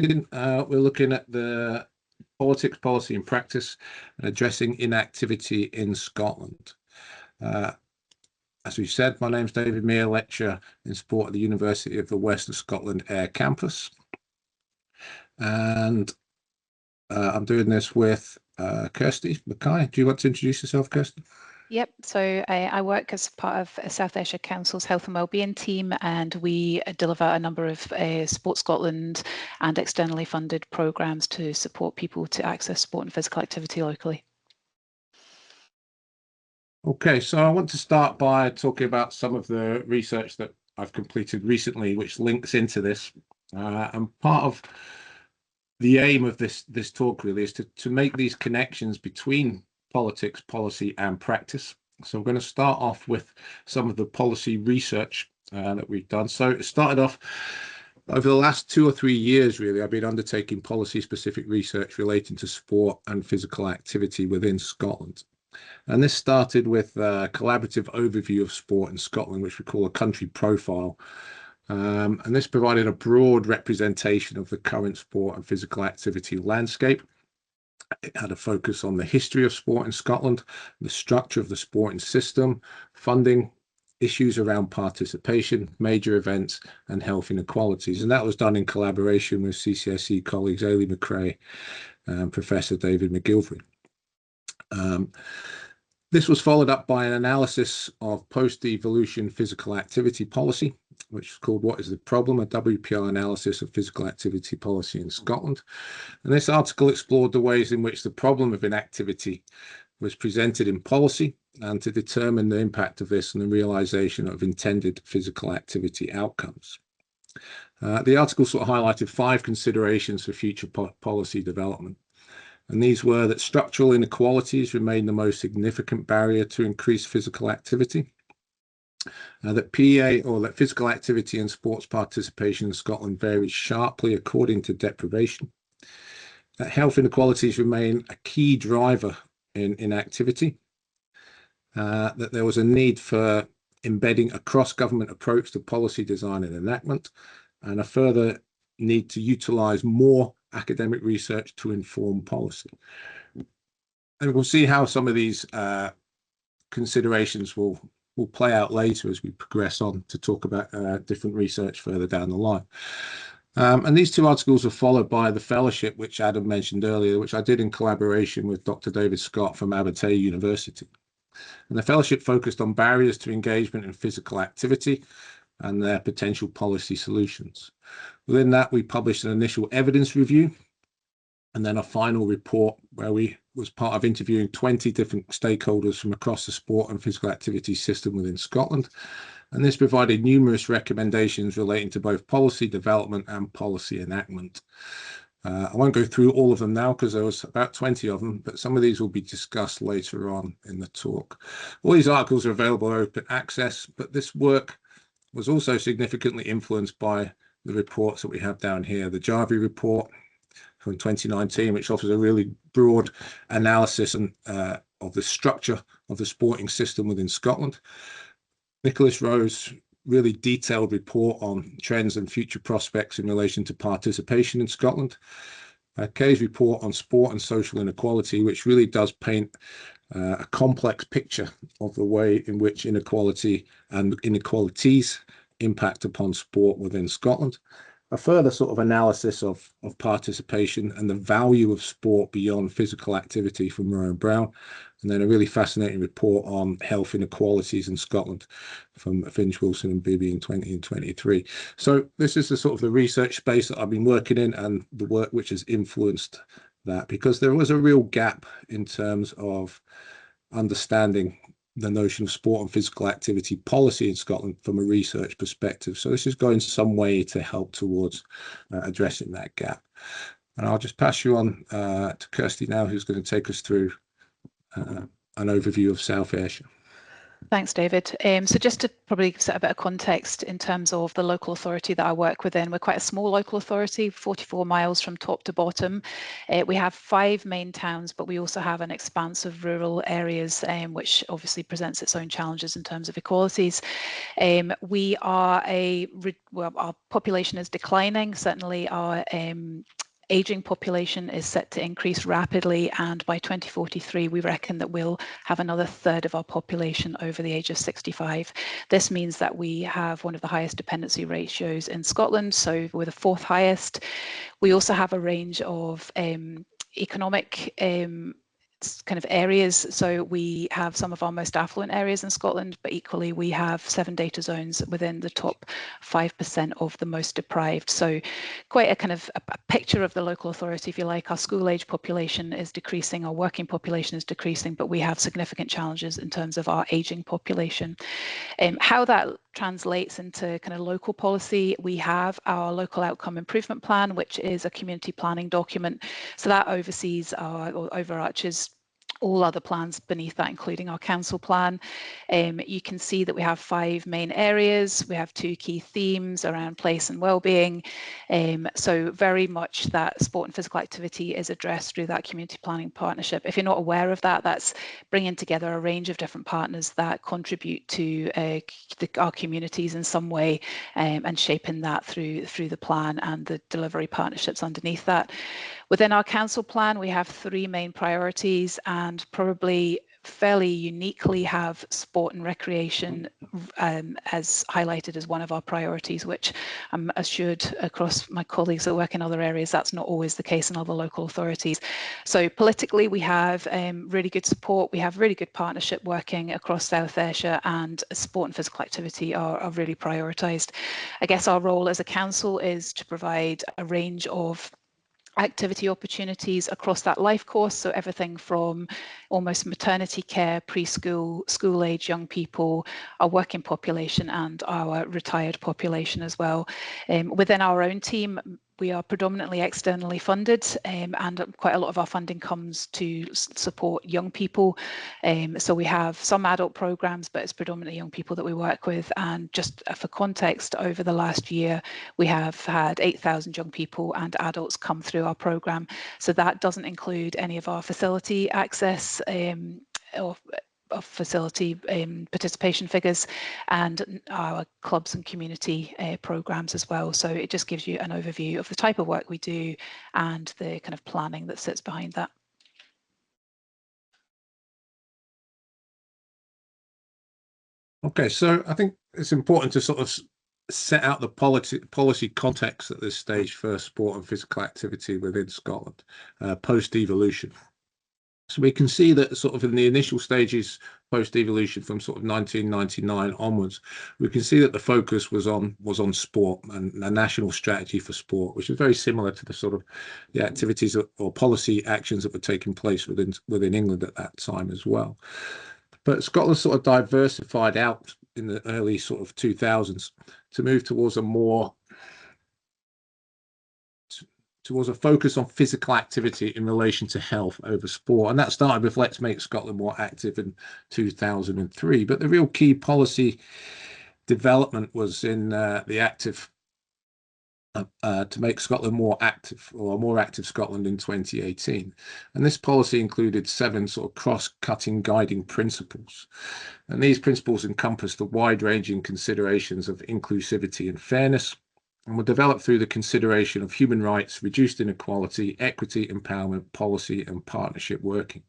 we're looking at the politics, policy and practice and addressing inactivity in Scotland. As we said, my name's David Meir, lecturer in sport at the University of the West of Scotland Ayr campus. And I'm doing this with Kirsty Mackay. Do you want to introduce yourself, Kirsty? Yep, so I work as part of South Ayrshire Council's Health and Wellbeing team, and we deliver a number of Sport Scotland and externally funded programmes to support people to access sport and physical activity locally. Okay, so I want to start by talking about some of the research that I've completed recently, which links into this. And part of the aim of this talk really is to make these connections between politics, policy and practice. So I'm going to start off with some of the policy research that we've done. So it started off over the last 2 or 3 years, really, I've been undertaking policy specific research relating to sport and physical activity within Scotland. And this started with a collaborative overview of sport in Scotland, which we call a country profile. And this provided a broad representation of the current sport and physical activity landscape. It had a focus on the history of sport in Scotland, the structure of the sporting system, funding, issues around participation, major events and health inequalities. And that was done in collaboration with CCSE colleagues Ayrshire McRae and Professor David McGilvery. This was followed up by an analysis of post-devolution physical activity policy, which is called What is the Problem? A WPR analysis of physical activity policy in Scotland. And this article explored the ways in which the problem of inactivity was presented in policy and to determine the impact of this and the realisation of intended physical activity outcomes. The article sort of highlighted 5 considerations for future policy development. And these were that structural inequalities remain the most significant barrier to increased physical activity, that PA or that physical activity and sports participation in Scotland varies sharply according to deprivation, that health inequalities remain a key driver in inactivity, that there was a need for embedding a cross-government approach to policy design and enactment, and a further need to utilise more academic research to inform policy. And we'll see how some of these considerations will play out later as we progress on to talk about different research further down the line. And these 2 articles are followed by the fellowship, which Adam mentioned earlier, which I did in collaboration with Dr David Scott from Abertay University. And the fellowship focused on barriers to engagement in physical activity and their potential policy solutions. Within that, we published an initial evidence review and then a final report where we was part of interviewing 20 different stakeholders from across the sport and physical activity system within Scotland. And this provided numerous recommendations relating to both policy development and policy enactment. I won't go through all of them now because there was about 20 of them, but some of these will be discussed later on in the talk. All these articles are available open access, but this work was also significantly influenced by the reports that we have down here. The Jarvie report from 2019, which offers a really broad analysis and, of the structure of the sporting system within Scotland. Nicholas Rowe's really detailed report on trends and future prospects in relation to participation in Scotland. Kay's report on sport and social inequality, which really does paint a complex picture of the way in which inequality and inequalities impact upon sport within Scotland. A further sort of analysis of participation and the value of sport beyond physical activity from Rowe and Brown, and then a really fascinating report on health inequalities in Scotland from Finch, Wilson and Bibby in 2023. So this is the sort of the research space that I've been working in and the work which has influenced that, because there was a real gap in terms of understanding the notion of sport and physical activity policy in Scotland from a research perspective. So this is going some way to help towards addressing that gap. And I'll just pass you on to Kirsty now, who's going to take us through an overview of South Ayrshire. Thanks, David. So just to probably set a bit of context in terms of the local authority that I work within, we're quite a small local authority, 44 miles from top to bottom. We have 5 main towns, but we also have an expanse of rural areas, which obviously presents its own challenges in terms of equalities. We are our population is declining. Certainly our aging population is set to increase rapidly, and by 2043 we reckon that we'll have another third of our population over the age of 65. This means that we have one of the highest dependency ratios in Scotland, so we're the 4th highest. We also have a range of economic kind of areas. So we have some of our most affluent areas in Scotland, but equally we have 7 data zones within the top 5% of the most deprived. So quite a kind of a picture of the local authority, if you like. Our school age population is decreasing, our working population is decreasing, but we have significant challenges in terms of our aging population. How that translates into kind of local policy, we have our local outcome improvement plan, which is a community planning document. So that oversees or overarches all other plans beneath that, including our council plan. You can see that we have 5 main areas. We have 2 key themes around place and well-being. So very much that sport and physical activity is addressed through that community planning partnership. If you're not aware of that, that's bringing together a range of different partners that contribute to our communities in some way, and shaping that through the plan and the delivery partnerships underneath that. Within our council plan, we have 3 main priorities, and probably fairly uniquely have sport and recreation as highlighted as one of our priorities, which I'm assured across my colleagues that work in other areas, that's not always the case in other local authorities. So politically, we have really good support. We have really good partnership working across South Ayrshire, and sport and physical activity are really prioritised. I guess our role as a council is to provide a range of activity opportunities across that life course, so everything from almost maternity care, preschool, school age young people, our working population and our retired population as well. Within our own team, we are predominantly externally funded, and quite a lot of our funding comes to support young people. So we have some adult programs, but it's predominantly young people that we work with. And just for context, over the last year, we have had 8,000 young people and adults come through our program. So that doesn't include any of our facility access or of facility participation figures, and our clubs and community programs as well. So it just gives you an overview of the type of work we do and the kind of planning that sits behind that. Okay, so I think it's important to sort of set out the policy context at this stage for sport and physical activity within Scotland, post-devolution. So we can see that sort of in the initial stages post-devolution from sort of 1999 onwards, we can see that the focus was on sport and a national strategy for sport, which is very similar to the sort of the activities or policy actions that were taking place within England at that time as well. But Scotland sort of diversified out in the early sort of 2000s to move towards a focus on physical activity in relation to health over sport. And that started with Let's Make Scotland More Active in 2003. But the real key policy development was in the active to make Scotland more active, or a more active Scotland in 2018. And this policy included 7 sort of cross-cutting guiding principles. And these principles encompassed the wide-ranging considerations of inclusivity and fairness, and were developed through the consideration of human rights, reduced inequality, equity, empowerment, policy and partnership working.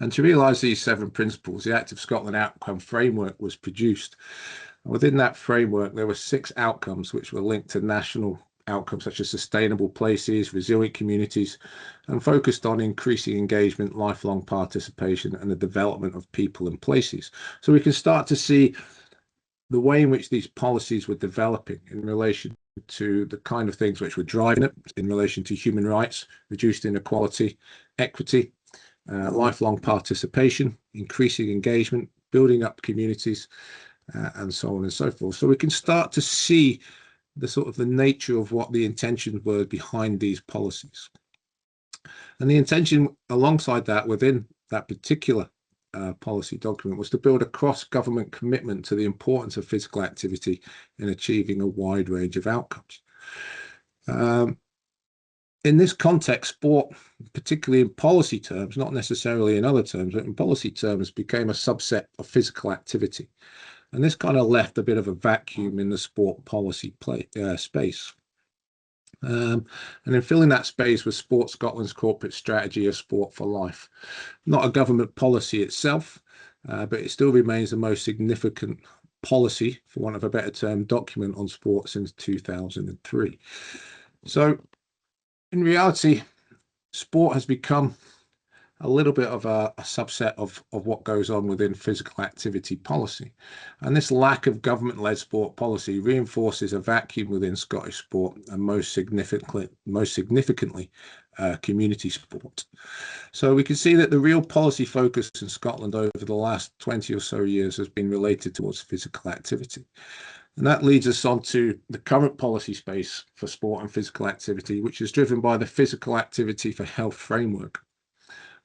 And to realise these 7 principles, the Active Scotland Outcome Framework was produced. And within that framework, there were 6 outcomes which were linked to national outcomes such as sustainable places, resilient communities, and focused on increasing engagement, lifelong participation and the development of people and places. So we can start to see the way in which these policies were developing in relation to the kind of things which were driving it in relation to human rights, reduced inequality, equity, lifelong participation, increasing engagement, building up communities, and so on and so forth. So we can start to see the sort of the nature of what the intentions were behind these policies. And the intention alongside that, within that particular policy document was to build a cross-government commitment to the importance of physical activity in achieving a wide range of outcomes. In this context, sport, particularly in policy terms, not necessarily in other terms, but in policy terms, became a subset of physical activity. And this kind of left a bit of a vacuum in the sport policy space. And in filling that space was Sport Scotland's corporate strategy of Sport for Life. Not a government policy itself, but it still remains the most significant policy, for want of a better term, document on sport since 2003. So in reality, sport has become a little bit of a subset of what goes on within physical activity policy. And this lack of government-led sport policy reinforces a vacuum within Scottish sport, and most significantly community sport. So we can see that the real policy focus in Scotland over the last 20 or so years has been related towards physical activity. And that leads us on to the current policy space for sport and physical activity, which is driven by the Physical Activity for Health Framework.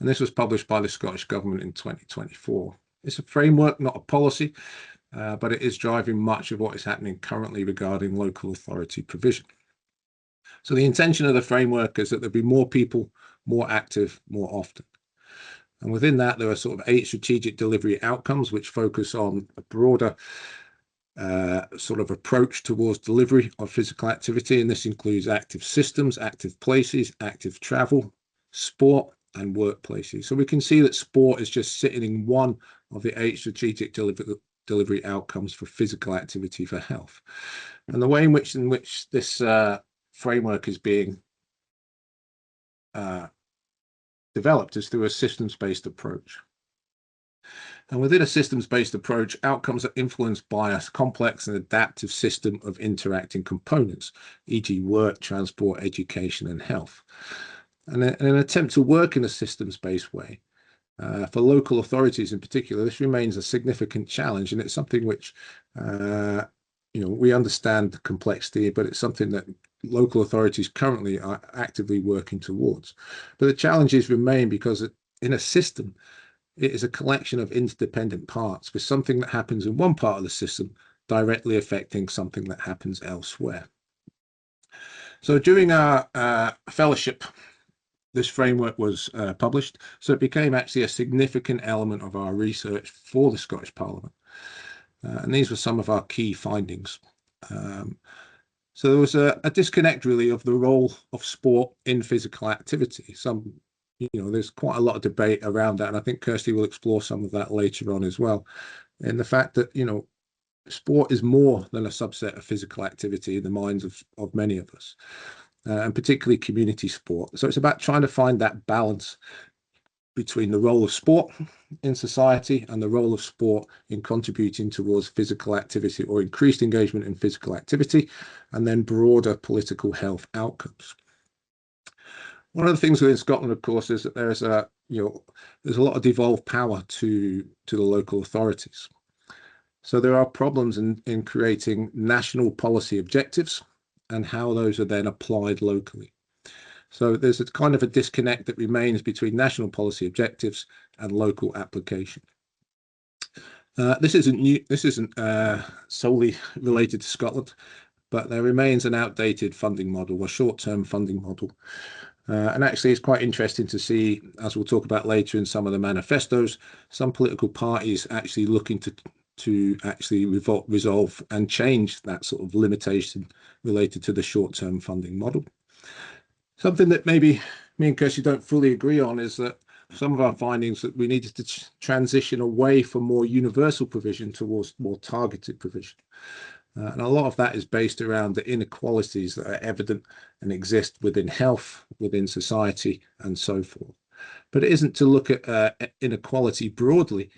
And this was published by the Scottish Government in 2024. It's a framework, not a policy, but it is driving much of what is happening currently regarding local authority provision. So the intention of the framework is that there'll be more people, more active, more often. And within that, there are sort of 8 strategic delivery outcomes, which focus on a broader sort of approach towards delivery of physical activity. And this includes active systems, active places, active travel, sport, and workplaces. So we can see that sport is just sitting in one of the 8 strategic delivery outcomes for physical activity for health. And the way in which this framework is being developed is through a systems-based approach. And within a systems-based approach, outcomes are influenced by a complex and adaptive system of interacting components, e.g. work, transport, education, and health. And in an attempt to work in a systems-based way, for local authorities in particular, this remains a significant challenge, and it's something which, we understand the complexity, but it's something that local authorities currently are actively working towards. But the challenges remain because in a system, it is a collection of interdependent parts, with something that happens in one part of the system directly affecting something that happens elsewhere. So during our fellowship, this framework was published, so it became actually a significant element of our research for the Scottish Parliament. And these were some of our key findings. So there was a disconnect really of the role of sport in physical activity. There's quite a lot of debate around that, and I think Kirsty will explore some of that later on as well. And the fact that, sport is more than a subset of physical activity in the minds of many of us. And particularly community sport. So it's about trying to find that balance between the role of sport in society and the role of sport in contributing towards physical activity or increased engagement in physical activity, and then broader political health outcomes. One of the things within Scotland, of course, is that there's a lot of devolved power to the local authorities. So there are problems in creating national policy objectives and how those are then applied locally. So there's a kind of a disconnect that remains between national policy objectives and local application. This isn't new. This isn't solely related to Scotland, but there remains an outdated funding model, a short-term funding model. And actually, it's quite interesting to see, as we'll talk about later in some of the manifestos, some political parties actually looking to actually resolve and change that sort of limitation related to the short-term funding model. Something that maybe me and Kirsty don't fully agree on is that some of our findings that we needed to transition away from more universal provision towards more targeted provision. And a lot of that is based around the inequalities that are evident and exist within health, within society, and so forth. But it isn't to look at inequality broadly,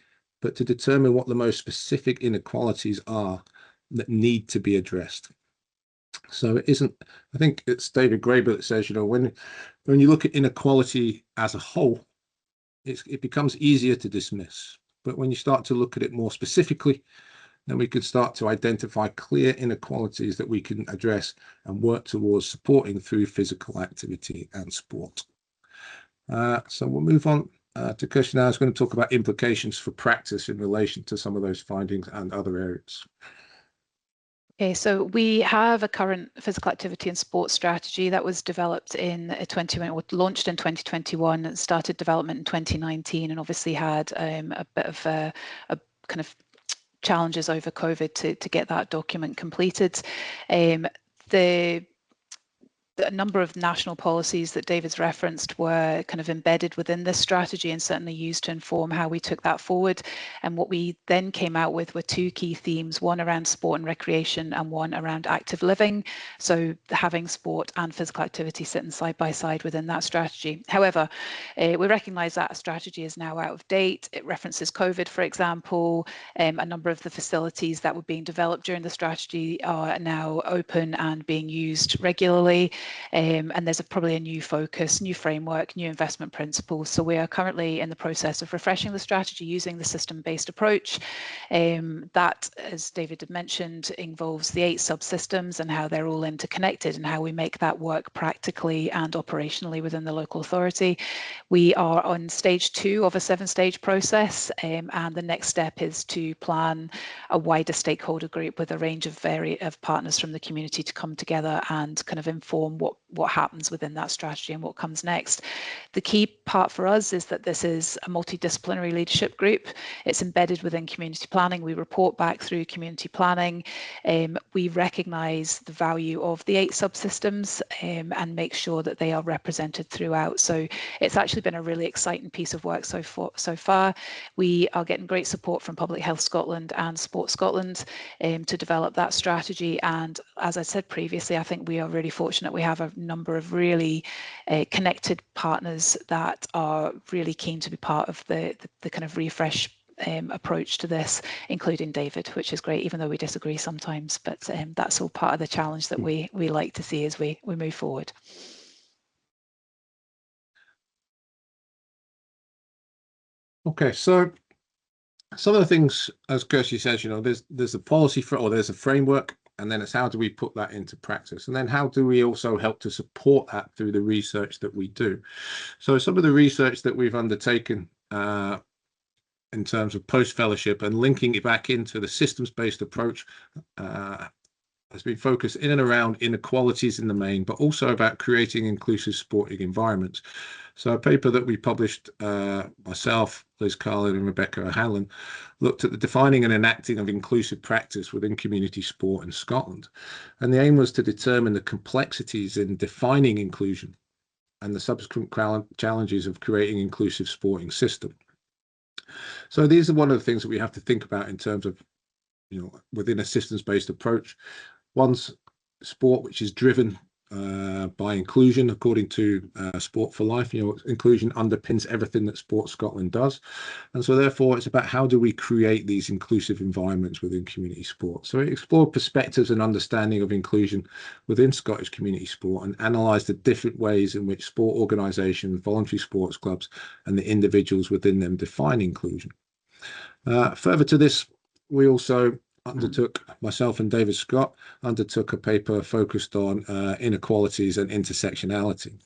but to determine what the most specific inequalities are that need to be addressed. So it isn't, I think it's David Graeber that says, when you look at inequality as a whole, it becomes easier to dismiss. But when you start to look at it more specifically, then we can start to identify clear inequalities that we can address and work towards supporting through physical activity and sport. So we'll move on to Kirsty now, who's going to talk about implications for practice in relation to some of those findings and other areas. Okay, so we have a current physical activity and sports strategy that was developed in launched in 2021 and started development in 2019, and obviously had a bit of a kind of challenges over COVID to get that document completed. A number of national policies that David's referenced were kind of embedded within this strategy and certainly used to inform how we took that forward. And what we then came out with were two key themes, one around sport and recreation and one around active living. So having sport and physical activity sitting side by side within that strategy. However, we recognise that a strategy is now out of date. It references COVID, for example. A number of the facilities that were being developed during the strategy are now open and being used regularly. And there's probably a new focus, new framework, new investment principles. So we are currently in the process of refreshing the strategy using the system-based approach. That, as David had mentioned, involves the 8 subsystems and how they're all interconnected and how we make that work practically and operationally within the local authority. We are on stage 2 of a 7-stage process, and the next step is to plan a wider stakeholder group with a range of partners from the community to come together and kind of inform what happens within that strategy and what comes next. The key part for us is that this is a multidisciplinary leadership group. It's embedded within community planning. We report back through community planning. We recognise the value of the 8 subsystems and make sure that they are represented throughout. So it's actually been a really exciting piece of work so far. We are getting great support from Public Health Scotland and Sport Scotland to develop that strategy. And as I said previously, I think we are really fortunate. We have a number of really connected partners that are really keen to be part of the kind of refresh approach to this, including David, which is great, even though we disagree sometimes. But that's all part of the challenge that we like to see as we move forward. Okay, so some of the things, as Kirsty says, you know, there's a policy or there's a framework, and then it's how do we put that into practice, and then how do we also help to support that through the research that we do. So some of the research that we've undertaken in terms of post-fellowship and linking it back into the systems-based approach has been focused in and around inequalities in the main, but also about creating inclusive sporting environments. So a paper that we published, myself, Liz Carlin and Rebecca O'Hanlon, looked at the defining and enacting of inclusive practice within community sport in Scotland. And the aim was to determine the complexities in defining inclusion and the subsequent challenges of creating inclusive sporting system. So these are one of the things that we have to think about in terms of, you know, within a systems-based approach. One's sport, which is driven by inclusion, according to Sport for Life. You know, inclusion underpins everything that Sport Scotland does, and so therefore it's about how do we create these inclusive environments within community sport. So it explored perspectives and understanding of inclusion within Scottish community sport and analysed the different ways in which sport organisations, voluntary sports clubs, and the individuals within them define inclusion. Further to this, we also undertook, myself and David Scott undertook a paper focused on inequalities and intersectionality.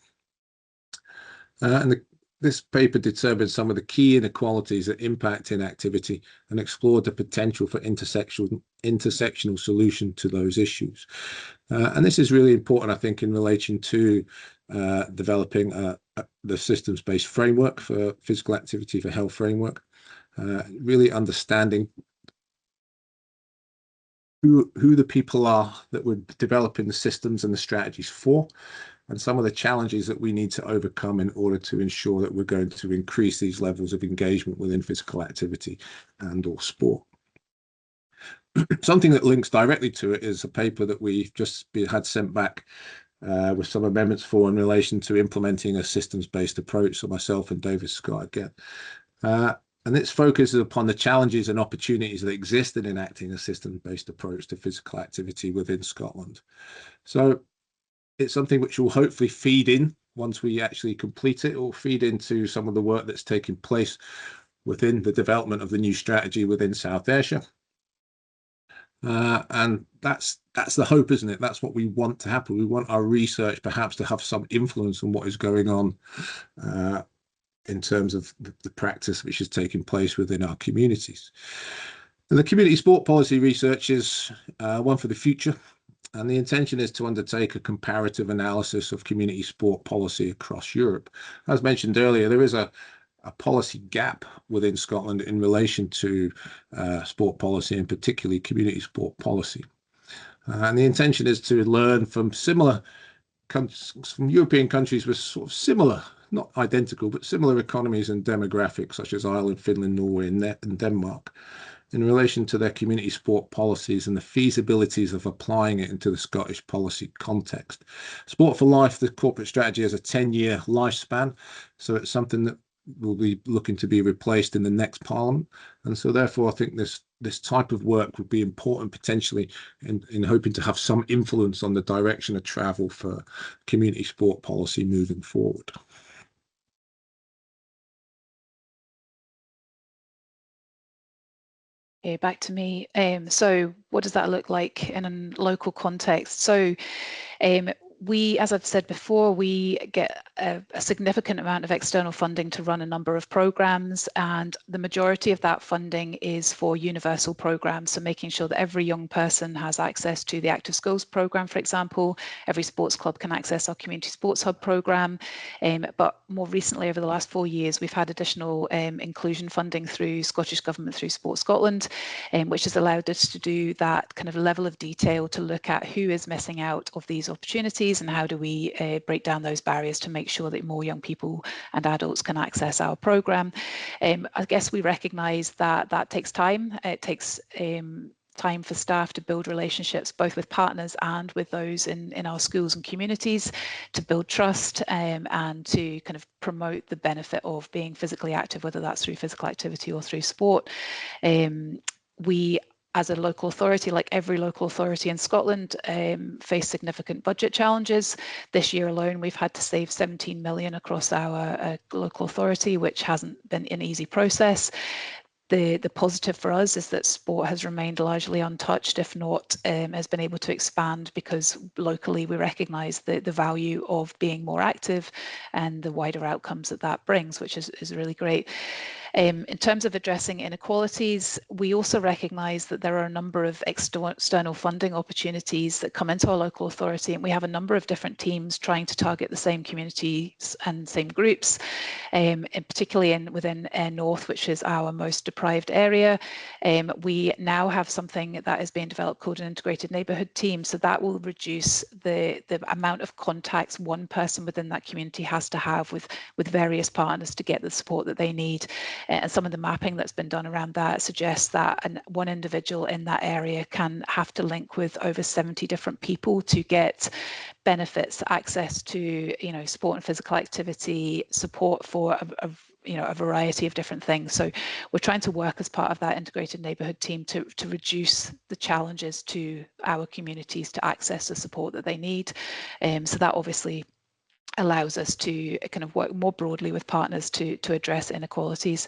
This paper determined some of the key inequalities that impact inactivity and explored the potential for intersectional solution to those issues. And this is really important, I think, in relation to developing the systems-based framework for physical activity for health framework, really understanding who the people are that we're developing the systems and the strategies for, and some of the challenges that we need to overcome in order to ensure that we're going to increase these levels of engagement within physical activity and or sport. Something that links directly to it is a paper that we've just had sent back with some amendments for in relation to implementing a systems-based approach. So myself and David Scott again. And its focus is upon the challenges and opportunities that exist in enacting a system-based approach to physical activity within Scotland. So it's something which will hopefully feed in, once we actually complete it, or feed into some of the work that's taking place within the development of the new strategy within South Ayrshire. And that's the hope, isn't it? That's what we want to happen. We want our research perhaps to have some influence on what is going on in terms of the practice which is taking place within our communities. And the community sport policy research is one for the future, and the intention is to undertake a comparative analysis of community sport policy across Europe. As mentioned earlier, there is a policy gap within Scotland in relation to sport policy, and particularly community sport policy. And the intention is to learn from European countries with sort of similar, not identical, but similar economies and demographics, such as Ireland, Finland, Norway, and Denmark, in relation to their community sport policies and the feasibilities of applying it into the Scottish policy context. Sport for Life, the corporate strategy, has a 10-year lifespan, so it's something that will be looking to be replaced in the next Parliament. And so therefore I think this type of work would be important potentially in hoping to have some influence on the direction of travel for community sport policy moving forward. Okay, back to me. So what does that look like in a local context? So we, as I've said before, we get a significant amount of external funding to run a number of programs, and the majority of that funding is for universal programs. So making sure that every young person has access to the Active Skills program, for example. Every sports club can access our Community Sports Hub program. But more recently, over the last 4 years, we've had additional inclusion funding through Scottish Government, through Sport Scotland, which has allowed us to do that kind of level of detail to look at who is missing out of these opportunities and how do we break down those barriers to make sure that more young people and adults can access our programme. I guess we recognise that that takes time. It takes time for staff to build relationships both with partners and with those in our schools and communities, to build trust and to kind of promote the benefit of being physically active, whether that's through physical activity or through sport. We, as a local authority, like every local authority in Scotland, face significant budget challenges. This year alone, we've had to save 17 million across our local authority, which hasn't been an easy process. The positive for us is that sport has remained largely untouched, if not has been able to expand, because locally we recognise the value of being more active and the wider outcomes that that brings, which is really great. In terms of addressing inequalities, we also recognise that there are a number of external funding opportunities that come into our local authority, and we have a number of different teams trying to target the same communities and same groups, and particularly within North, which is our most deprived area. We now have something that is being developed called an integrated neighbourhood team, so that will reduce the amount of contacts one person within that community has to have with various partners to get the support that they need. And some of the mapping that's been done around that suggests that one individual in that area can have to link with over 70 different people to get benefits, access to, sport and physical activity, support for a variety of different things. So we're trying to work as part of that integrated neighbourhood team to reduce the challenges to our communities to access the support that they need. So that obviously allows us to kind of work more broadly with partners to address inequalities.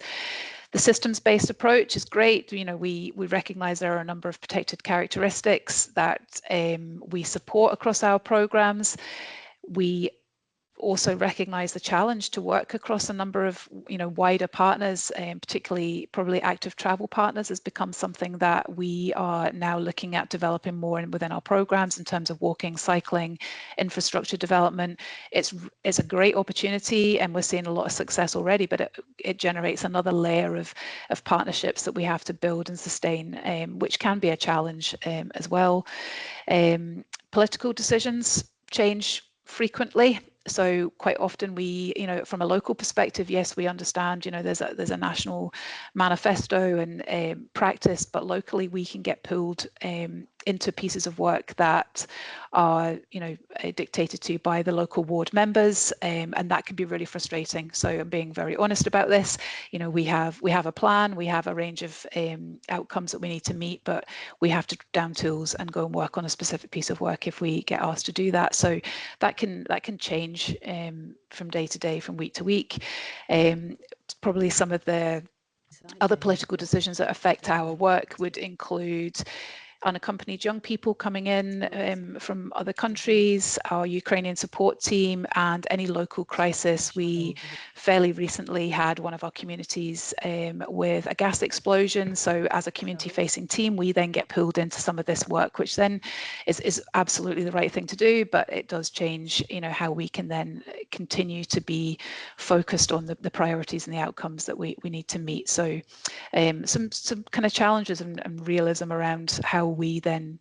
The systems-based approach is great. We recognise there are a number of protected characteristics that we support across our programmes. We also recognise the challenge to work across a number of wider partners, and particularly probably active travel partners has become something that we are now looking at developing more within our programmes in terms of walking, cycling, infrastructure development. It's a great opportunity and we're seeing a lot of success already, but it generates another layer of partnerships that we have to build and sustain, which can be a challenge as well. Political decisions change frequently. So quite often we, from a local perspective, yes, we understand, there's a national manifesto and practice, but locally we can get pulled into pieces of work that are, dictated to by the local ward members, and that can be really frustrating. So I'm being very honest about this. We have a plan, we have a range of outcomes that we need to meet, but we have to down tools and go and work on a specific piece of work if we get asked to do that. So that can change from day to day, from week to week. Probably some of the other political decisions that affect our work would include unaccompanied young people coming in from other countries, our Ukrainian support team, and any local crisis. We fairly recently had one of our communities with a gas explosion. So as a community-facing team, we then get pulled into some of this work, which then is absolutely the right thing to do, but it does change, how we can then continue to be focused on the priorities and the outcomes that we need to meet. So some kind of challenges and realism around how we then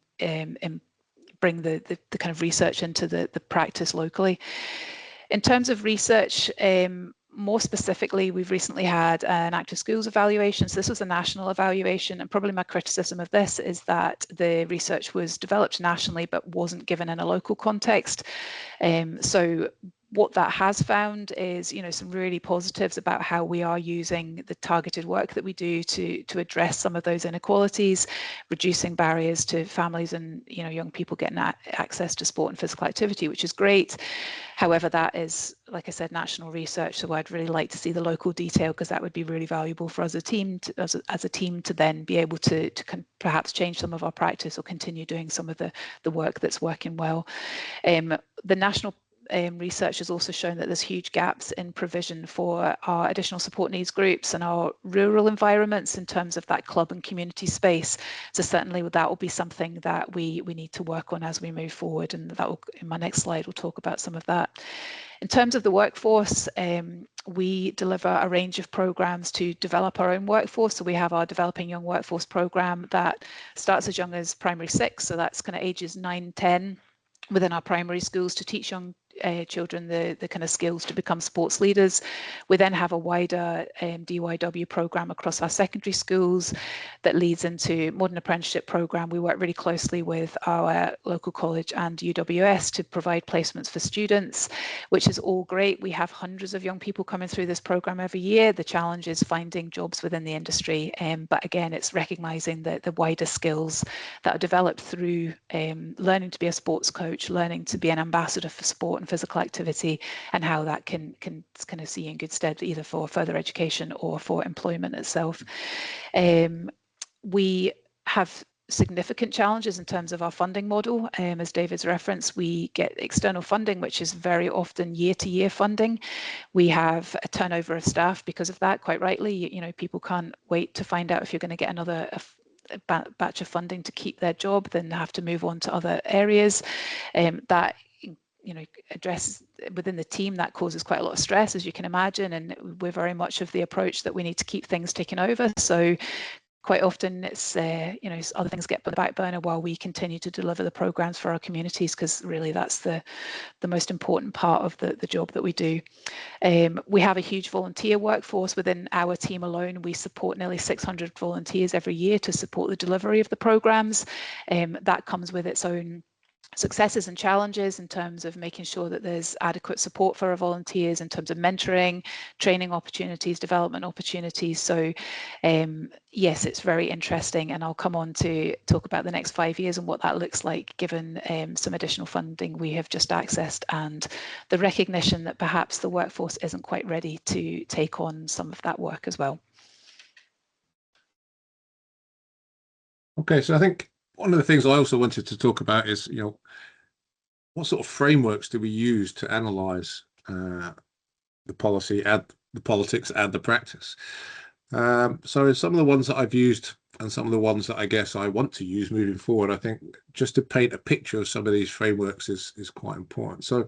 bring the kind of research into the practice locally. In terms of research, more specifically, we've recently had an active schools evaluation. So this was a national evaluation, and probably my criticism of this is that the research was developed nationally but wasn't given in a local context. So what that has found is, some really positives about how we are using the targeted work that we do to address some of those inequalities, reducing barriers to families and, young people getting access to sport and physical activity, which is great. However, that is, like I said, national research. So I'd really like to see the local detail, because that would be really valuable for us as a team to then be able to perhaps change some of our practice or continue doing some of the work that's working well. The national research has also shown that there's huge gaps in provision for our additional support needs groups and our rural environments in terms of that club and community space. So certainly that will be something that we need to work on as we move forward, and that will, in my next slide, we'll talk about some of that. In terms of the workforce, we deliver a range of programs to develop our own workforce. So we have our Developing Young Workforce program that starts as young as primary 6, so that's kind of ages 9, 10 within our primary schools, to teach young children the kind of skills to become sports leaders. We then have a wider DYW program across our secondary schools that leads into modern apprenticeship program. We work really closely with our local college and UWS to provide placements for students, which is all great. We have hundreds of young people coming through this program every year. The challenge is finding jobs within the industry, but again, it's recognizing the wider skills that are developed through learning to be a sports coach, learning to be an ambassador for sport and physical activity, and how that can kind of see in good stead either for further education or for employment itself. We have significant challenges in terms of our funding model. As David's referenced, we get external funding, which is very often year-to-year funding. We have a turnover of staff because of that, quite rightly. People can't wait to find out if you're going to get another batch of funding to keep their job, then have to move on to other areas. That addresses within the team, that causes quite a lot of stress, as you can imagine, and we're very much of the approach that we need to keep things ticking over. So quite often it's other things get put on the back burner while we continue to deliver the programs for our communities, because really that's the most important part of the job that we do. We have a huge volunteer workforce within our team alone. We support nearly 600 volunteers every year to support the delivery of the programs. That comes with its own successes and challenges in terms of making sure that there's adequate support for our volunteers in terms of mentoring, training opportunities, development opportunities. So yes, it's very interesting, and I'll come on to talk about the next 5 years and what that looks like, given some additional funding we have just accessed and the recognition that perhaps the workforce isn't quite ready to take on some of that work as well. Okay, so I think one of the things I also wanted to talk about is, what sort of frameworks do we use to analyse the policy, the politics, and the practice? So some of the ones that I've used and some of the ones that I guess I want to use moving forward, I think just to paint a picture of some of these frameworks is quite important. So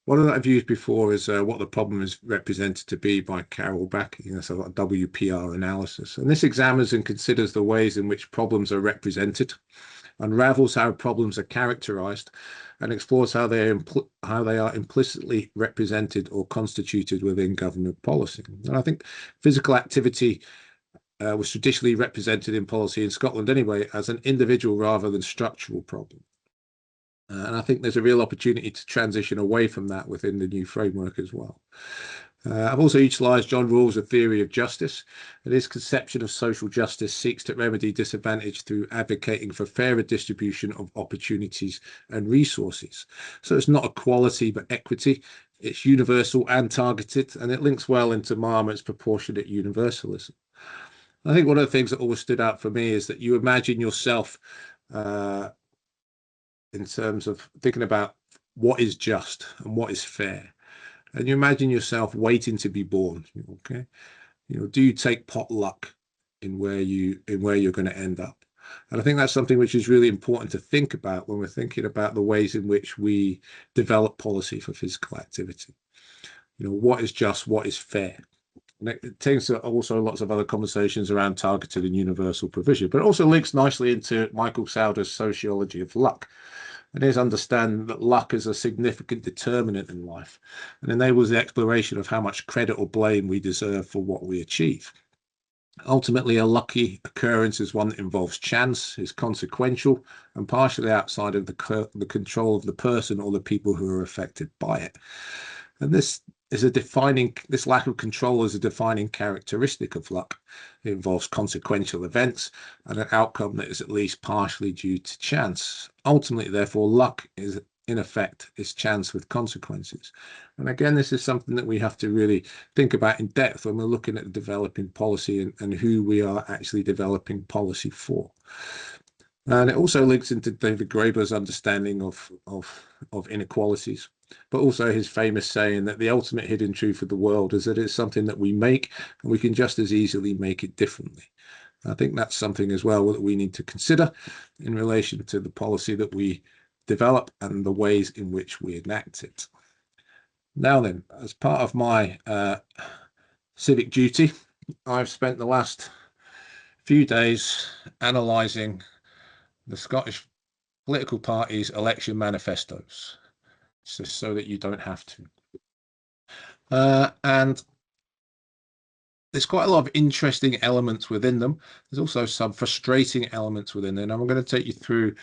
one that I've used before is what the problem is represented to be by Carol Backey, so a WPR analysis. And this examines and considers the ways in which problems are represented, unravels how problems are characterized, and explores how they are implicitly represented or constituted within government policy. And I think physical activity was traditionally represented in policy in Scotland anyway as an individual rather than structural problem. And I think there's a real opportunity to transition away from that within the new framework as well. I've also utilised John Rawls' theory of justice, and his conception of social justice seeks to remedy disadvantage through advocating for fairer distribution of opportunities and resources. So it's not equality but equity. It's universal and targeted, and it links well into Marmot's proportionate universalism. I think one of the things that always stood out for me is that you imagine yourself in terms of thinking about what is just and what is fair. And you imagine yourself waiting to be born. Okay, do you take pot luck in where you're going to end up? And I think that's something which is really important to think about when we're thinking about the ways in which we develop policy for physical activity. What is just, what is fair? And it takes also lots of other conversations around targeted and universal provision, but it also links nicely into Michael Sauder's sociology of luck, and his understanding that luck is a significant determinant in life and enables the exploration of how much credit or blame we deserve for what we achieve. Ultimately, a lucky occurrence is one that involves chance, is consequential, and partially outside of the control of the person or the people who are affected by it. And this lack of control is a defining characteristic of luck. It involves consequential events and an outcome that is at least partially due to chance. Ultimately, therefore, luck is, in effect, is chance with consequences. And again, this is something that we have to really think about in depth when we're looking at developing policy and who we are actually developing policy for. And it also links into David Graeber's understanding of inequalities, but also his famous saying that the ultimate hidden truth of the world is that it's something that we make, and we can just as easily make it differently. I think that's something as well that we need to consider in relation to the policy that we develop and the ways in which we enact it. Now then, as part of my civic duty, I've spent the last few days analysing the Scottish political parties' election manifestos, just so that you don't have to. And there's quite a lot of interesting elements within them. There's also some frustrating elements within them. And I'm going to take you through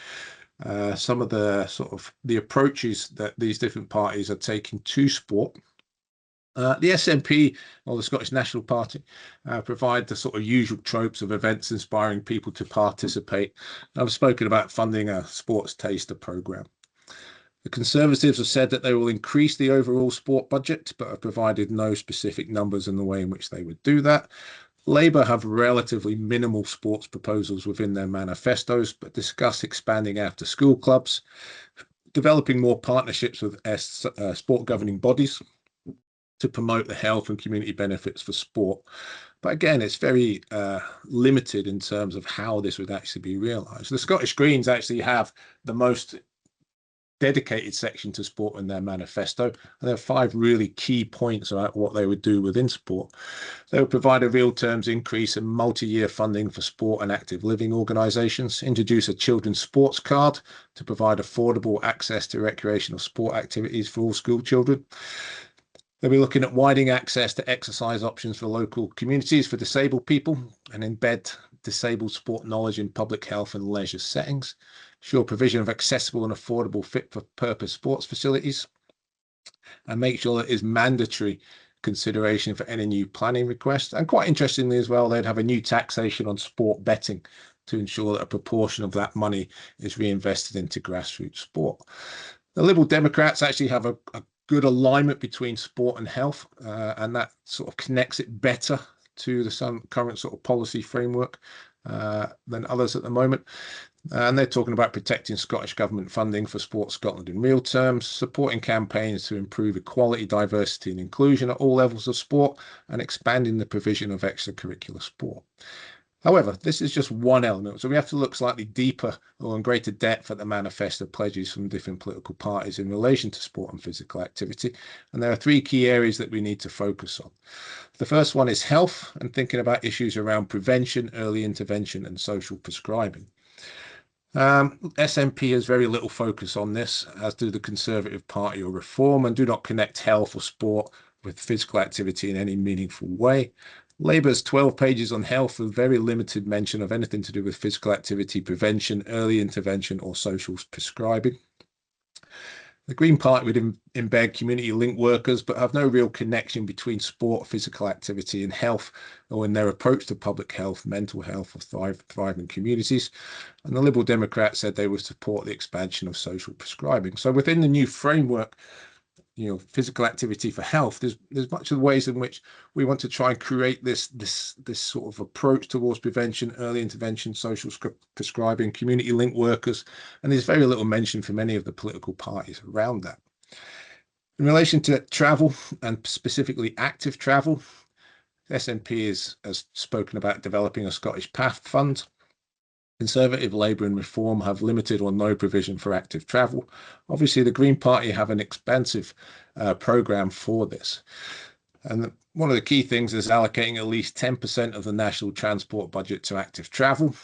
some of the approaches that these different parties are taking to sport. The SNP, or the Scottish National Party, provide the sort of usual tropes of events inspiring people to participate. I've spoken about funding a sports taster programme. The Conservatives have said that they will increase the overall sport budget, but have provided no specific numbers in the way in which they would do that. Labour have relatively minimal sports proposals within their manifestos, but discuss expanding after school clubs, developing more partnerships with sport governing bodies to promote the health and community benefits for sport. But again, it's very limited in terms of how this would actually be realised. The Scottish Greens actually have the most dedicated section to sport in their manifesto, and there are 5 really key points about what they would do within sport. They would provide a real terms increase in multi-year funding for sport and active living organisations, introduce a children's sports card to provide affordable access to recreational sport activities for all school children. They'll be looking at widening access to exercise options for local communities for disabled people and embed disabled sport knowledge in public health and leisure settings. Ensure provision of accessible and affordable fit-for-purpose sports facilities, and make sure that it is mandatory consideration for any new planning requests. And quite interestingly as well, they'd have a new taxation on sport betting to ensure that a proportion of that money is reinvested into grassroots sport. The Liberal Democrats actually have a good alignment between sport and health, and that sort of connects it better to the current sort of policy framework than others at the moment. And they're talking about protecting Scottish Government funding for Sport Scotland in real terms, supporting campaigns to improve equality, diversity and inclusion at all levels of sport, and expanding the provision of extracurricular sport. However, this is just one element, so we have to look slightly deeper or in greater depth at the manifesto pledges from different political parties in relation to sport and physical activity. And there are 3 key areas that we need to focus on. The first one is health, and thinking about issues around prevention, early intervention and social prescribing. SNP has very little focus on this, as do the Conservative Party or Reform, and do not connect health or sport with physical activity in any meaningful way. Labour's 12 pages on health with very limited mention of anything to do with physical activity, prevention, early intervention or social prescribing. The Green Party would embed community link workers, but have no real connection between sport, physical activity and health, or in their approach to public health, mental health or thriving communities. And the Liberal Democrats said they would support the expansion of social prescribing. So within the new framework, physical activity for health, there's much of the ways in which we want to try and create this sort of approach towards prevention, early intervention, social prescribing, community link workers, and there's very little mention from many of the political parties around that. In relation to travel, and specifically active travel, SNP has spoken about developing a Scottish Path Fund. Conservative, Labour and Reform have limited or no provision for active travel. Obviously, the Green Party have an expansive programme for this. And one of the key things is allocating at least 10% of the national transport budget to active travel,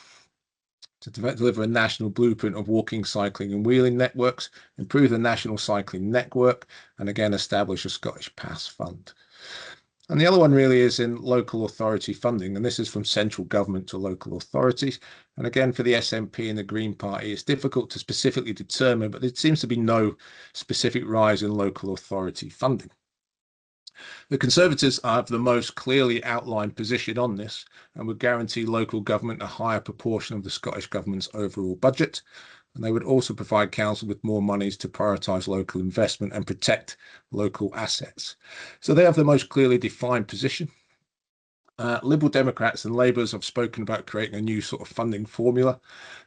to deliver a national blueprint of walking, cycling and wheeling networks, improve the national cycling network, and again, establish a Scottish Paths Fund. And the other one really is in local authority funding, and this is from central government to local authorities. And again, for the SNP and the Green Party, it's difficult to specifically determine, but there seems to be no specific rise in local authority funding. The Conservatives have the most clearly outlined position on this and would guarantee local government a higher proportion of the Scottish Government's overall budget. And they would also provide council with more monies to prioritise local investment and protect local assets. So they have the most clearly defined position. Liberal Democrats and Labourers have spoken about creating a new sort of funding formula.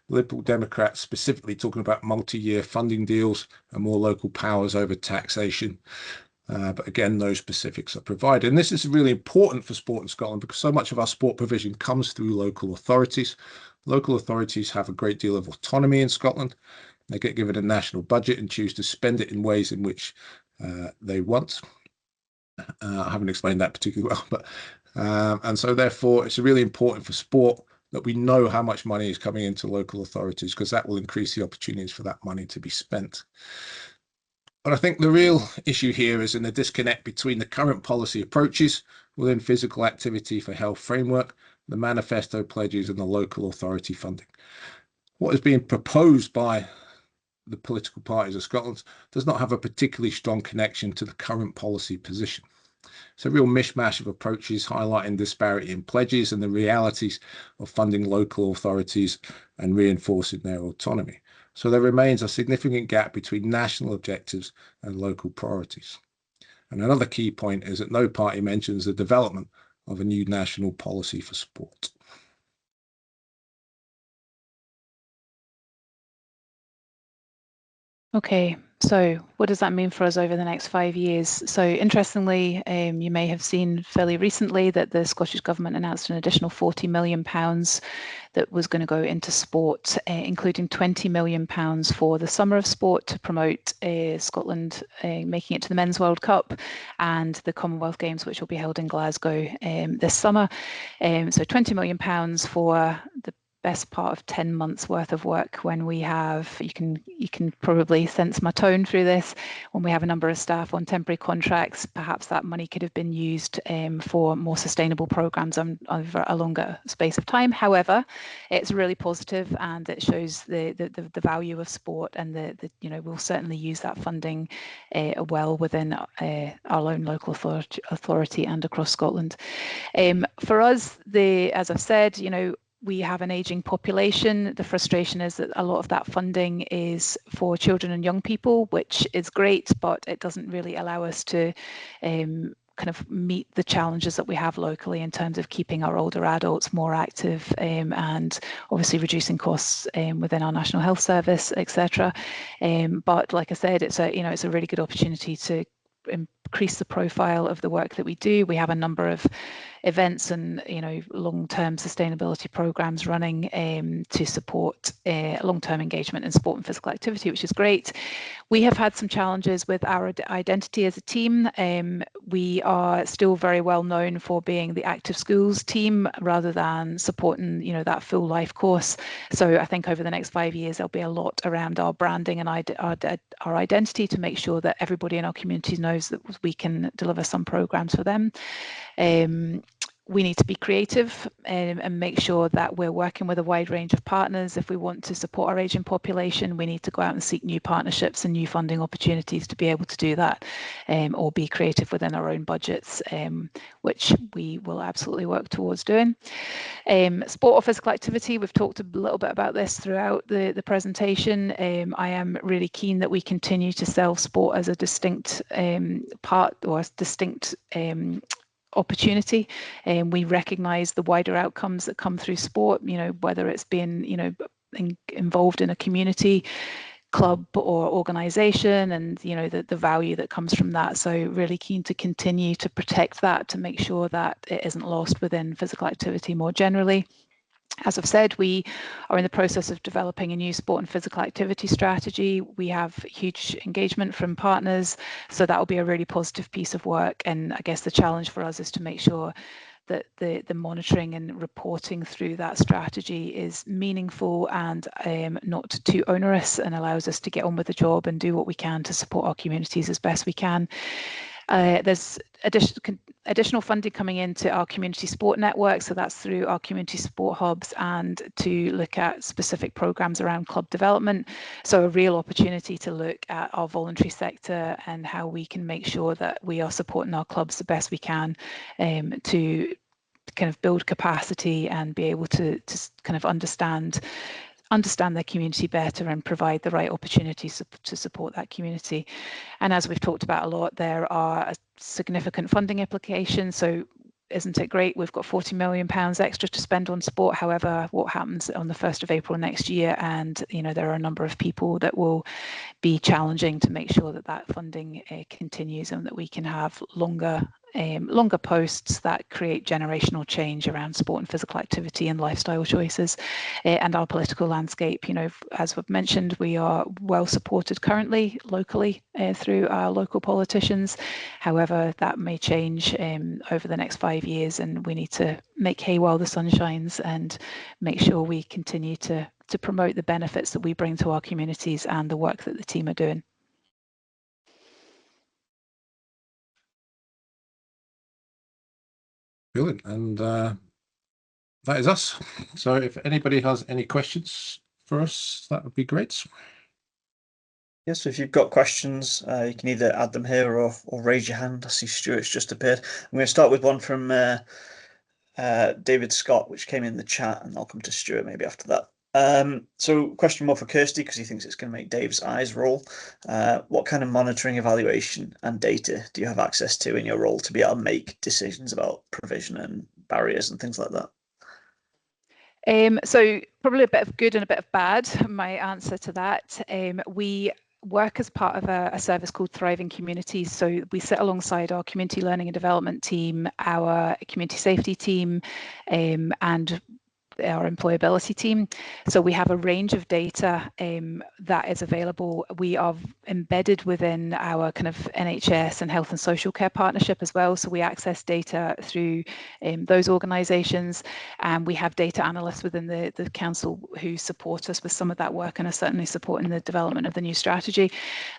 Liberal Democrats specifically talking about multi-year funding deals and more local powers over taxation. But again, no specifics are provided. And this is really important for sport in Scotland because so much of our sport provision comes through local authorities. Local authorities have a great deal of autonomy in Scotland. They get given a national budget and choose to spend it in ways in which they want. I haven't explained that particularly well, but and so therefore it's really important for sport that we know how much money is coming into local authorities because that will increase the opportunities for that money to be spent. But I think the real issue here is in the disconnect between the current policy approaches within physical activity for health framework, the manifesto pledges and the local authority funding. What is being proposed by the political parties of Scotland does not have a particularly strong connection to the current policy position. It's a real mishmash of approaches highlighting disparity in pledges and the realities of funding local authorities and reinforcing their autonomy. So there remains a significant gap between national objectives and local priorities. And another key point is that no party mentions the development of a new national policy for sport. Okay, so what does that mean for us over the next 5 years? So interestingly, you may have seen fairly recently that the Scottish Government announced an additional £40 million that was going to go into sport, including £20 million for the Summer of Sport to promote Scotland making it to the Men's World Cup and the Commonwealth Games, which will be held in Glasgow this summer. So £20 million for the best part of 10 months worth of work when we have, you can probably sense my tone through this, when we have a number of staff on temporary contracts, perhaps that money could have been used for more sustainable programs over a longer space of time. However, it's really positive and it shows the value of sport, and we'll certainly use that funding well within our own local authority and across Scotland. For us, as I've said, we have an aging population. The frustration is that a lot of that funding is for children and young people, which is great, but it doesn't really allow us to kind of meet the challenges that we have locally in terms of keeping our older adults more active and obviously reducing costs within our National Health Service, etc. But like I said, it's a really good opportunity to increase the profile of the work that we do. We have a number of events and long-term sustainability programs running to support long-term engagement in sport and physical activity, which is great. We have had some challenges with our identity as a team. We are still very well known for being the active schools team rather than supporting that full life course. So I think over the next 5 years there'll be a lot around our branding and our identity to make sure that everybody in our community knows that we can deliver some programs for them. we need to be creative and make sure that we're working with a wide range of partners. If we want to support our ageing population, we need to go out and seek new partnerships and new funding opportunities to be able to do that, or be creative within our own budgets, which we will absolutely work towards doing. Sport or physical activity, we've talked a little bit about this throughout the presentation. I am really keen that we continue to sell sport as a distinct part, or a distinct opportunity, and we recognise the wider outcomes that come through sport, whether it's being involved in a community club or organisation, and the value that comes from that. So really keen to continue to protect that, to make sure that it isn't lost within physical activity more generally. As I've said, we are in the process of developing a new sport and physical activity strategy. We have huge engagement from partners, so that will be a really positive piece of work. And I guess the challenge for us is to make sure that the monitoring and reporting through that strategy is meaningful and not too onerous, and allows us to get on with the job and do what we can to support our communities as best we can. There's additional funding coming into our community sport network, so that's through our community sport hubs, and to look at specific programs around club development. So a real opportunity to look at our voluntary sector and how we can make sure that we are supporting our clubs the best we can, to kind of build capacity and be able to kind of understand their community better and provide the right opportunities to support that community. And as we've talked about a lot, there are significant funding implications. So isn't it great? We've got £40 million extra to spend on sport. However, what happens on the 1st of April next year? And there are a number of people that will be challenging to make sure that that funding continues, and that we can have longer posts that create generational change around sport and physical activity and lifestyle choices. And our political landscape, as we've mentioned, we are well supported currently locally through our local politicians. However, that may change over the next 5 years, and we need to make hay while the sun shines and make sure we continue to promote the benefits that we bring to our communities and the work that the team are doing. Brilliant. And that is us. So if anybody has any questions for us, that would be great. Yes, so if you've got questions, you can either add them here or raise your hand. I see Stuart's just appeared. I'm going to start with one from David Scott, which came in the chat, and I'll come to Stuart maybe after that. So question more for Kirsty, because he thinks it's going to make Dave's eyes roll. What kind of monitoring, evaluation and data do you have access to in your role to be able to make decisions about provision and barriers and things like that? So probably a bit of good and a bit of bad, my answer to that. We work as part of a service called Thriving Communities. So we sit alongside our community learning and development team, our community safety team, and our employability team. So we have a range of data that is available. We are embedded within our kind of NHS and health and social care partnership as well. So we access data through those organisations, and we have data analysts within the council who support us with some of that work and are certainly supporting the development of the new strategy.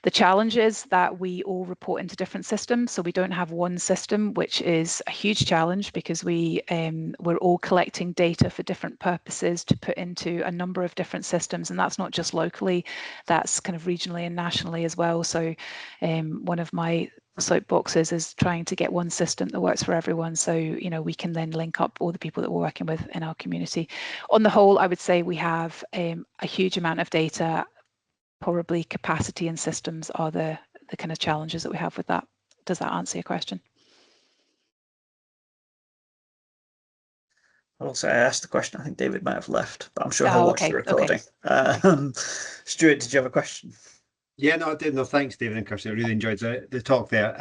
The challenge is that we all report into different systems, so we don't have one system, which is a huge challenge, because we're all collecting data for different purposes to put into a number of different systems, and that's not just locally, that's kind of regionally and nationally as well. So one of my soapboxes is trying to get one system that works for everyone, so we can then link up all the people that we're working with in our community. On the whole, I would say we have a huge amount of data. Probably capacity and systems are the kind of challenges that we have with that. Does that answer your question? I will say I asked the question. I think David might have left, but I'm sure he'll watch the recording. Okay. Stuart, did you have a question? Yeah, no, I did. No, thanks, David and Kirsty. I really enjoyed the talk there.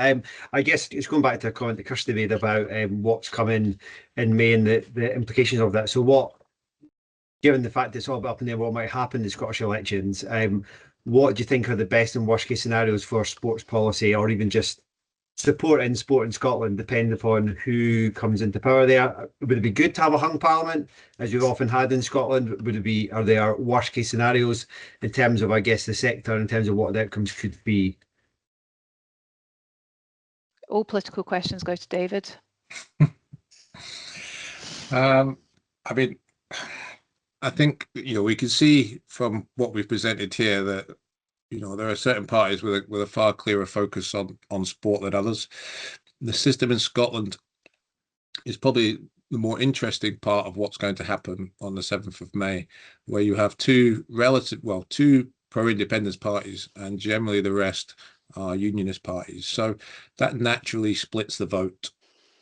I guess it's going back to a comment that Kirsty made about what's coming in May and the implications of that. So given the fact it's all up in there, what might happen in the Scottish elections, what do you think are the best and worst case scenarios for sports policy, or even just support in sport in Scotland, depending upon who comes into power there? Would it be good to have a hung parliament, as you've often had in Scotland? Are there worst case scenarios in terms of, I guess, the sector, in terms of what the outcomes could be? All political questions go to David. I mean, I think, we can see from what we've presented here that, there are certain parties with a far clearer focus on sport than others. The system in Scotland is probably the more interesting part of what's going to happen on the 7th of May, where you have two pro-independence parties, and generally the rest are unionist parties. So that naturally splits the vote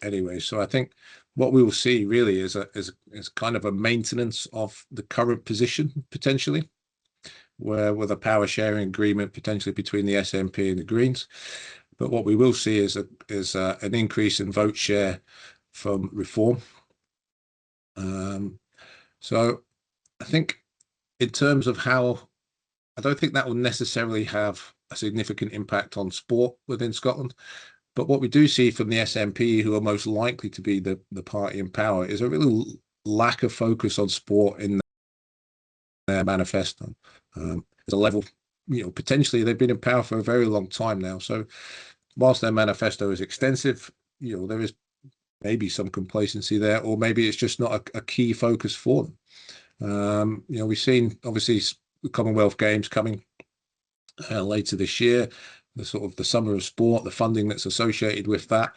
anyway. So I think what we will see really is kind of a maintenance of the current position, potentially, where with a power sharing agreement potentially between the SNP and the Greens. But what we will see is an increase in vote share from Reform. So I think in terms of how, I don't think that will necessarily have a significant impact on sport within Scotland. But what we do see from the SNP, who are most likely to be the party in power, is a real lack of focus on sport in their manifesto. There's a level, potentially they've been in power for a very long time now. So whilst their manifesto is extensive, there is maybe some complacency there, or maybe it's just not a key focus for them. We've seen obviously the Commonwealth Games coming later this year, the summer of sport, the funding that's associated with that.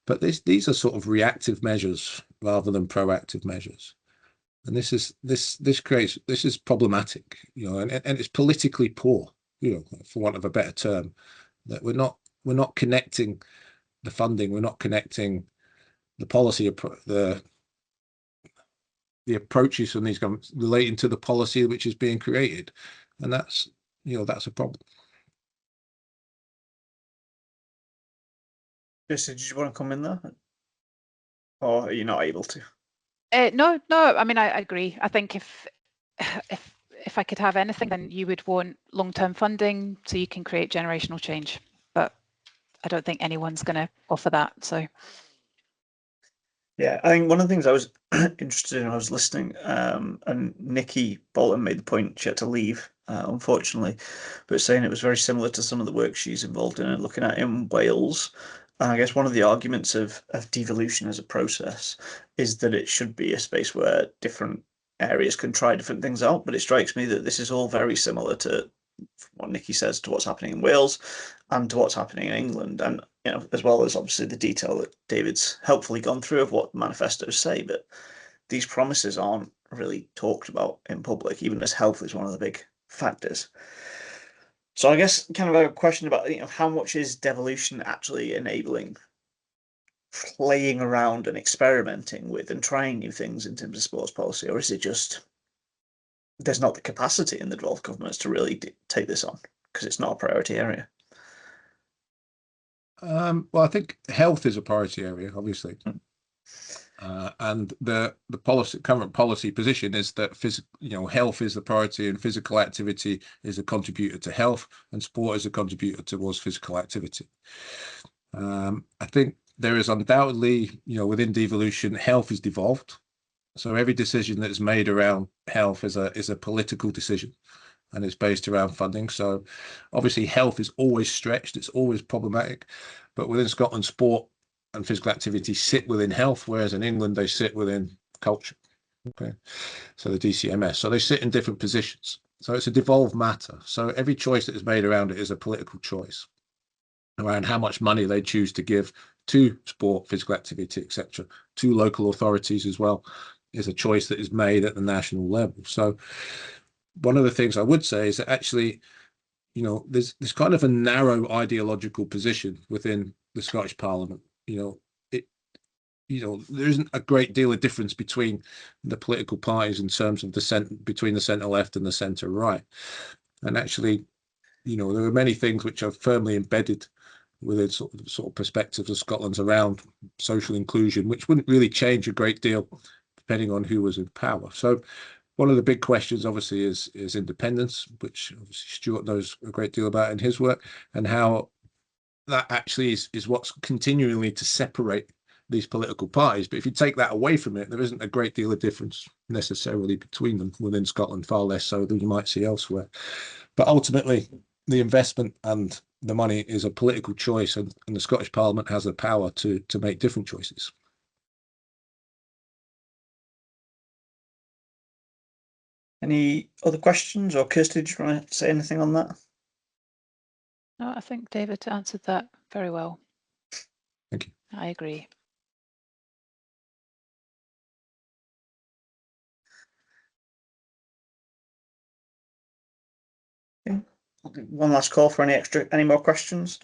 But these are sort of reactive measures rather than proactive measures. And this is problematic, and it's politically poor, for want of a better term, that we're not connecting the funding, we're not connecting the policy, the approaches from these governments relating to the policy which is being created, and that's a problem. Kirsty, did you want to come in there, or are you not able to? No. I mean, I agree. I think if I could have anything, then you would want long-term funding so you can create generational change. But I don't think anyone's going to offer that. So. Yeah, I think one of the things I was interested in, I was listening, and Nikki Bolton made the point she had to leave, unfortunately, but saying it was very similar to some of the work she's involved in and looking at in Wales. And I guess one of the arguments of devolution as a process is that it should be a space where different areas can try different things out. But it strikes me that this is all very similar to what Nikki says, to what's happening in Wales and to what's happening in England. And as well as obviously the detail that David's helpfully gone through of what manifestos say, but these promises aren't really talked about in public, even as health is one of the big factors. So I guess kind of a question about how much is devolution actually enabling playing around and experimenting with and trying new things in terms of sports policy, or is it just there's not the capacity in the devolved governments to really take this on because it's not a priority area? Well, I think health is a priority area, obviously. And the current policy position is that health is the priority, and physical activity is a contributor to health, and sport is a contributor towards physical activity. I think there is undoubtedly, within devolution, health is devolved. So every decision that is made around health is a political decision, and it's based around funding. So obviously health is always stretched, it's always problematic, but within Scotland, sport and physical activity sit within health, whereas in England they sit within culture. Okay, so the DCMS, so they sit in different positions. So it's a devolved matter. So every choice that is made around it is a political choice around how much money they choose to give to sport, physical activity, etc., to local authorities as well, is a choice that is made at the national level. So one of the things I would say is that actually, there's kind of a narrow ideological position within the Scottish Parliament. There isn't a great deal of difference between the political parties in terms of between the centre left and the centre right. And actually, there are many things which are firmly embedded within sort of perspectives of Scotland's around social inclusion, which wouldn't really change a great deal depending on who was in power. So one of the big questions obviously is independence, which obviously Stuart knows a great deal about in his work, and how that actually is what's continually to separate these political parties. But if you take that away from it, there isn't a great deal of difference necessarily between them within Scotland, far less so than you might see elsewhere. But ultimately, the investment and the money is a political choice, and the Scottish Parliament has the power to make different choices. Any other questions, or Kirsty, do you want to say anything on that? No, I think David answered that very well. Thank you. I agree. Okay. One last call for any more questions.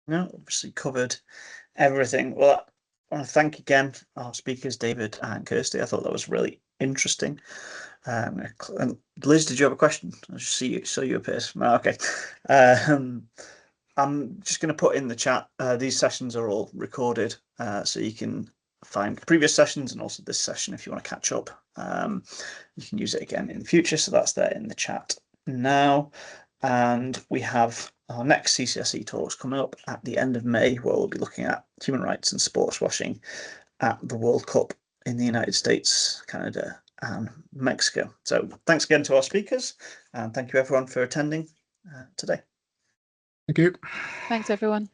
No, obviously covered everything. Well, I want to thank again our speakers, David and Kirsty. I thought that was really interesting. And Liz, did you have a question? I just saw you appear. Okay. I'm just going to put in the chat. These sessions are all recorded, so you can find previous sessions and also this session if you want to catch up. You can use it again in the future. So that's there in the chat now. And we have our next CCSE talks coming up at the end of May, where we'll be looking at human rights and sports washing at the World Cup in the United States, Canada, and Mexico. So thanks again to our speakers, and thank you everyone for attending today. Thank you. Thanks, everyone.